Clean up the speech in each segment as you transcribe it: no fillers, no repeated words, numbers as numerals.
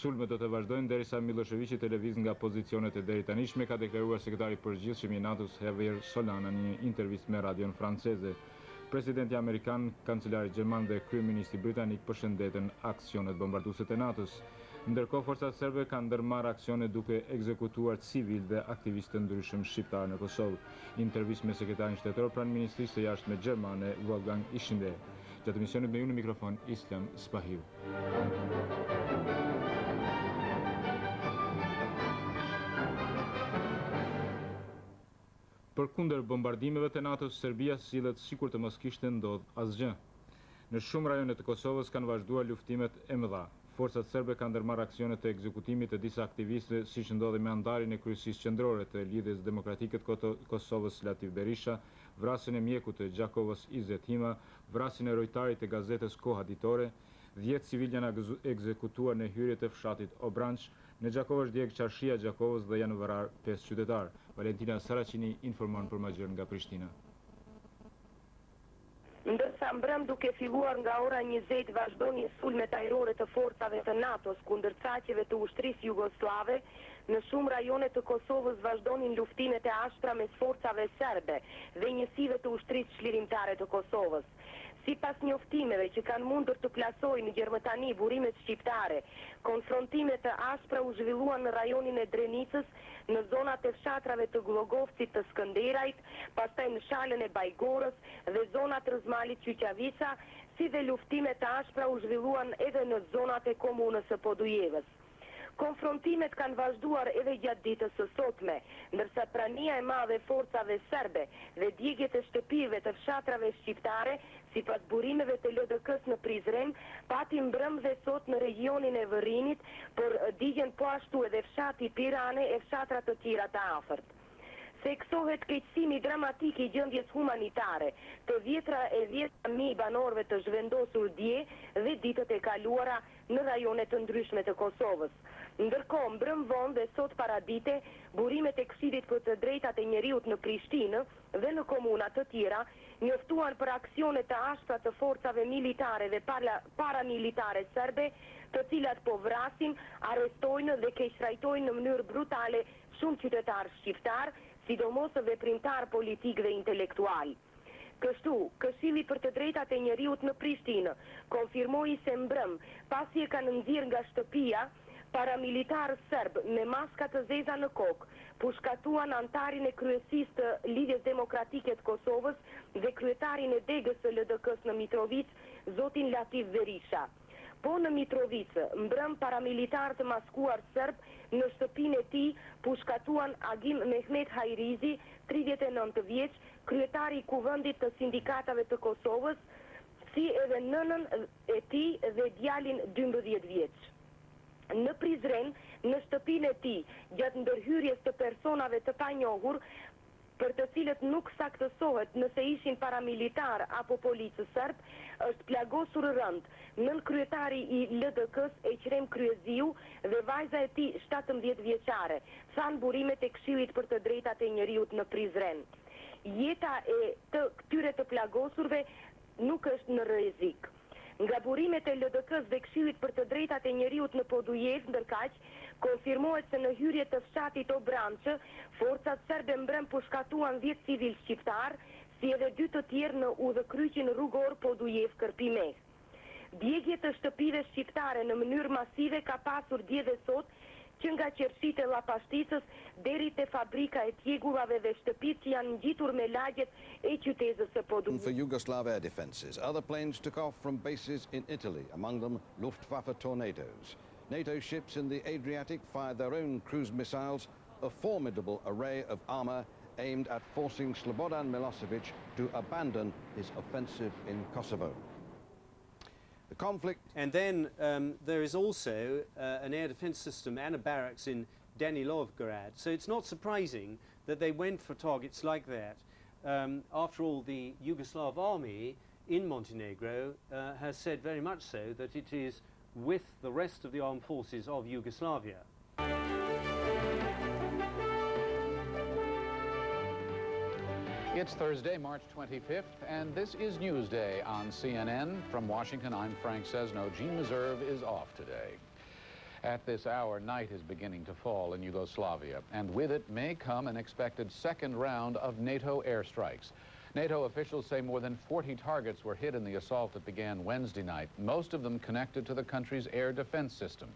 Sulmet do të vazhdojnë derisa Miloševići të lëviz nga pozicionet e deri tanishme, ka deklaruar sekretari i përgjithshëm i NATO-s Javier Solana në një intervistë me radion franceze. Presidenti amerikan, kancelari gjerman dhe kryeministri britanik përshëndetën aksionet bombarduese të NATO-s. Ndërkohë, forcat serbe kanë ndërmarrë aksione duke ekzekutuar civil dhe aktivistë të ndryshëm shqiptar në Kosovë. Intervistë me sekretarin shtetor pranë Ministrisë së Jashtme gjermane Wolfgang Ischinger. Gjatë misionit me ju në mikrofon Islam Spahiu. Përkundër bombardimeve të NATO-s, Serbia sillet sikur të mos kishte ndodhur asgjë. Në shumë rajone të Kosovës kanë vazhduar luftimet e mëdha. Forcat serbe kanë ndërmarrë aksione të ekzekutimit të disa aktivistëve, siç ndodhi me anëtarin e kryesisë qendrore të Lidhjes Demokratike të Kosovës Latif Berisha, vrasjen e mjekut të Gjakovës Izet Hima, vrasjen e rojtarit të gazetës Koha Ditore, 10 civil janë ekzekutuar në hyrjet e fshatit Obranç. Në Gjakovë është djeg qarshia Gjakovës dhe janë vrarë 5 qytetar. Valentina Saracini informon për më gjërë nga Prishtina. Ndërsa mbrëm duke filluar nga ora 20 vazhdoni sulmet ajrore të forcave të NATO-s kundër traqjeve të ushtrisë jugoslave, në shumë rajone të Kosovës vazhdonin luftimet e ashpra mes forcave serbe dhe njësive të ushtrisë çlirimtare të Kosovës. Sipas njoftimeve që kanë mundur të plasojnë në Gjermëtani burimet shqiptare, konfrontimet të ashpra u zhvilluan në rajonin e Drenicës, në zonat e fshatrave të Glogovcit të Skënderajt, pastaj në shalën e Bajgorës dhe zonat Rëzmalit Qyqavica, si dhe luftimet të ashpra u zhvilluan edhe në zonat e komunës së Podujevës. Konfrontimet kanë vazhduar edhe gjatë ditës së sotme, ndërsa prania e madhe e forcave serbe dhe djegjet e shtëpive të fshatrave shqiptare, sipas burimeve të LDK-s në Prizren, pati mbrëm dhe sot në regionin e Vërinit, por digjen po ashtu edhe fshati Pirane e fshatra të tjera të afërt. Theksohet keqësimi dramatik i gjendjes humanitare të vjetra e 10.000 banorëve të zhvendosur dje dhe ditët e kaluara në rajone të ndryshme të Kosovës. Ndërkohë, mbrëm vonë dhe sot paradite, burimet e Këshillit për të drejtat e njeriut në Prishtinë dhe në komuna të tjera njoftuan për aksione të ashpra të forcave militare dhe paramilitare serbe, të cilat po vrasin, arrestojnë dhe keqtrajtojnë në mënyrë brutale shumë qytetarë shqiptar, sidomos veprimtar politik dhe intelektual. Kështu, Këshilli për të drejtat e njeriut në Prishtinë konfirmoi se mbrëm, pasi e kanë nxjerrë nga shtëpia, paramilitar serb me maska të zeza në kokë, pushkatuan antarin e kryesisë të Lidhjes Demokratike të Kosovës dhe kryetarin e degës së LDK-s në Mitrovic, zotin Latif Berisha. Po në Mitrovicë, mbrëm paramilitar të maskuar serb në shtëpinë e tij pushkatuan Agim Mehmet Hajrizi, 39 vjeç, kryetari i kuvendit të sindikatave të Kosovës, si edhe nënën e tij dhe djalin 12 vjeç. Në Prizren, në shtëpinë e tij, gjatë ndërhyrjes të personave të panjohur, për të cilët nuk saktësohet nëse ishin paramilitar apo policë serb, është plagosur rënd nën kryetari i LDK-s Eqrem Kryeziu dhe vajza e tij 17 vjeçare, than burimet e Këshillit për të drejtat e njeriut në Prizren. Jeta e këtyre të plagosurve nuk është në rrezik. Nga burimet e LDK-s dhe Këshillit për të drejtat e njeriut në Podujevë, ndërkaq, konfirmohet se në hyrje të fshatit Obrançë, forcat serbe mbrëm pushkatuan 10 civil shqiptar, si edhe 2 të tjerë në udhëkryqin rrugor Podujevë-Kërpimeh. Djegje të shtëpive shqiptare në mënyrë masive ka pasur dje dhe sot, që nga qershit e Llapashticës deri te fabrika e tjegurave dhe shtëpit që janë ngjitur me lagjet e qytetës së Podujevës. For Yugoslav air defenses, other planes took off from bases in Italy, among them Luftwaffe Tornadoes. NATO ships in the Adriatic fired their own cruise missiles, a formidable array of armor aimed at forcing Slobodan Milosevic to abandon his offensive in Kosovo. The conflict... And then there is also an air defense system and a barracks in Danilovgrad. So it's not surprising that they went for targets like that. After all, the Yugoslav army in Montenegro has said very much so that it is with the rest of the armed forces of Yugoslavia. It's Thursday, March 25th, and this is Newsday on CNN. From Washington, I'm Frank Sesno. Gene Meserve is off today. At this hour, night is beginning to fall in Yugoslavia, and with it may come an expected second round of NATO airstrikes. NATO officials say more than 40 targets were hit in the assault that began Wednesday night, most of them connected to the country's air defense system.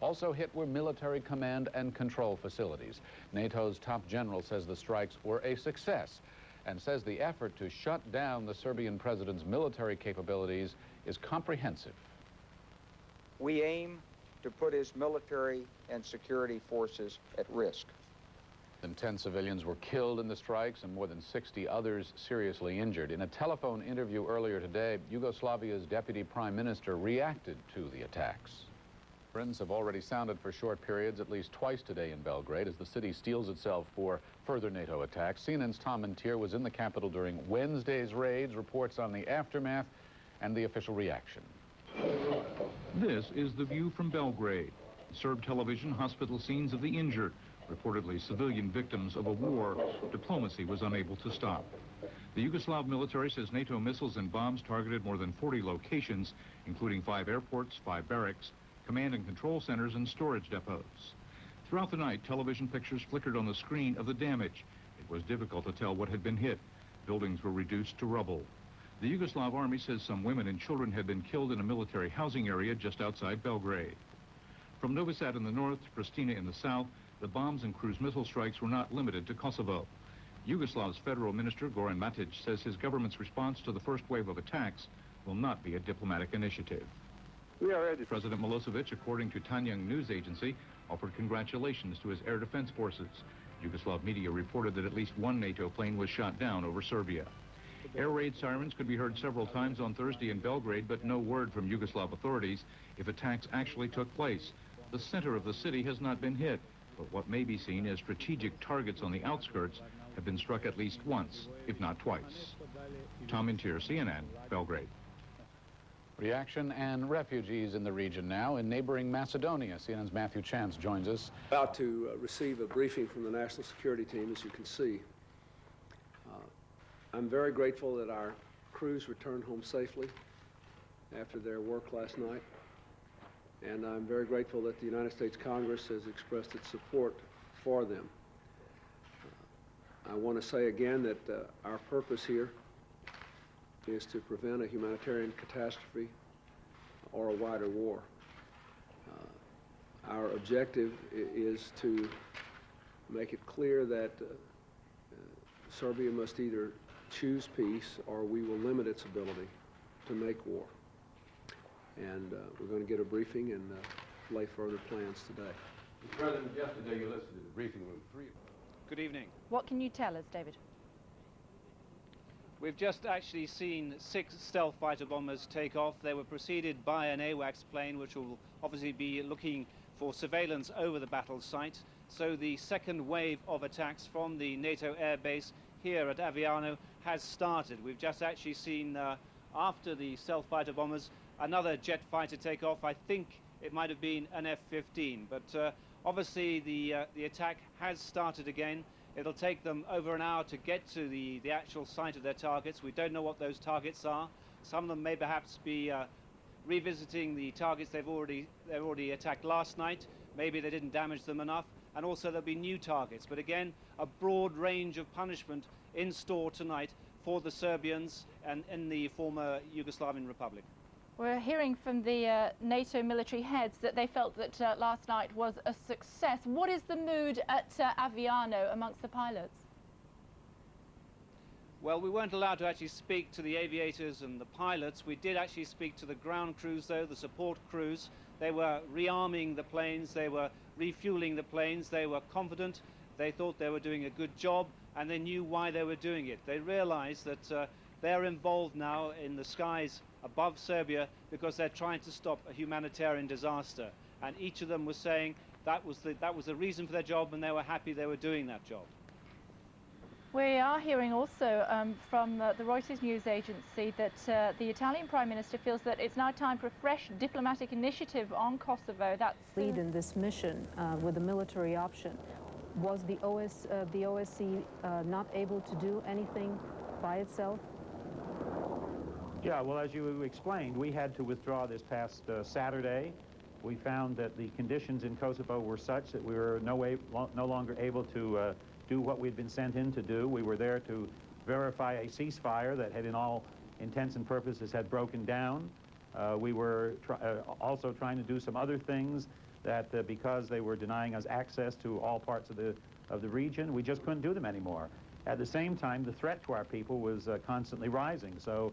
Also hit were military command and control facilities. NATO's top general says the strikes were a success and says the effort to shut down the Serbian president's military capabilities is comprehensive. We aim to put his military and security forces at risk. 10 civilians were killed in the strikes and more than 60 others seriously injured. In a telephone interview earlier today, Yugoslavia's deputy prime minister reacted to the attacks. Sirens have already sounded for short periods, at least twice today in Belgrade, as the city steels itself for further NATO attacks. CNN's Tom Mintier was in the capital during Wednesday's raids, reports on the aftermath and the official reaction. This is the view from Belgrade. Serb television, hospital scenes of the injured, reportedly civilian victims of a war diplomacy was unable to stop. The Yugoslav military says NATO missiles and bombs targeted more than 40 locations, including 5 airports, 5 barracks, command and control centers, and storage depots. Throughout the night, television pictures flickered on the screen of the damage. It was difficult to tell what had been hit. Buildings were reduced to rubble. The Yugoslav army says some women and children had been killed in a military housing area just outside Belgrade. From Novi Sad in the north to Pristina in the south, the bombs and cruise missile strikes were not limited to Kosovo. Yugoslav's federal minister, Goran Matić, says his government's response to the first wave of attacks will not be a diplomatic initiative. We are ready. President Milosevic, according to Tanjung news agency, offered congratulations to his air defense forces. Yugoslav media reported that at least one NATO plane was shot down over Serbia. Air raid sirens could be heard several times on Thursday in Belgrade, but no word from Yugoslav authorities if attacks actually took place. The center of the city has not been hit, but what may be seen as strategic targets on the outskirts have been struck at least once, if not twice. Tom Mintier, CNN, Belgrade. Reaction and refugees in the region now. In neighboring Macedonia, CNN's Matthew Chance joins us. About to receive a briefing from the National Security Team, as you can see. I'm very grateful that our crews returned home safely after their work last night. And I'm very grateful that the United States Congress has expressed its support for them. I want to say again that our purpose here is to prevent a humanitarian catastrophe or a wider war. Our objective is to make it clear that Serbia must either choose peace or we will limit its ability to make war. And we're going to get a briefing and lay further plans today. Mr. President, yesterday you listened to the briefing room 3. Good evening. What can you tell us, David? We've just actually seen 6 stealth fighter bombers take off. They were preceded by an AWACS plane, which will obviously be looking for surveillance over the battle site. So the second wave of attacks from the NATO air base here at Aviano has started. We've just actually seen, after the stealth fighter bombers, another jet fighter take off. I think it might have been an F-15, but obviously the attack has started again. It'll take them over an hour to get to the actual site of their targets. We don't know what those targets are. Some of them may perhaps be revisiting the targets they've already attacked last night. Maybe they didn't damage them enough. And also there'll be new targets. But again, a broad range of punishment in store tonight for the Serbians and in the former Yugoslavian Republic. We're hearing from the NATO military heads that they felt that last night was a success. What is the mood at Aviano amongst the pilots? Well, we weren't allowed to actually speak to the aviators and the pilots. We did actually speak to the ground crews, though, the support crews. They were rearming the planes. They were refueling the planes. They were confident. They thought they were doing a good job, and they knew why they were doing it. They realized that they're involved now in the skies above Serbia because they're trying to stop a humanitarian disaster. And each of them was saying that was the reason for their job, and they were happy they were doing that job. We are hearing also from the Reuters news agency that the Italian Prime Minister feels that it's now time for a fresh diplomatic initiative on Kosovo. That's lead in this mission with the military option. Was the OSCE not able to do anything by itself? Yeah, well, as you explained, we had to withdraw this past Saturday. we found that the conditions in Kosovo were such that we were no longer able to do what we'd been sent in to do. We were there to verify a ceasefire that had, in all intents and purposes, had broken down. We were also trying to do some other things that, because they were denying us access to all parts of the region, we just couldn't do them anymore. At the same time, the threat to our people was constantly rising. So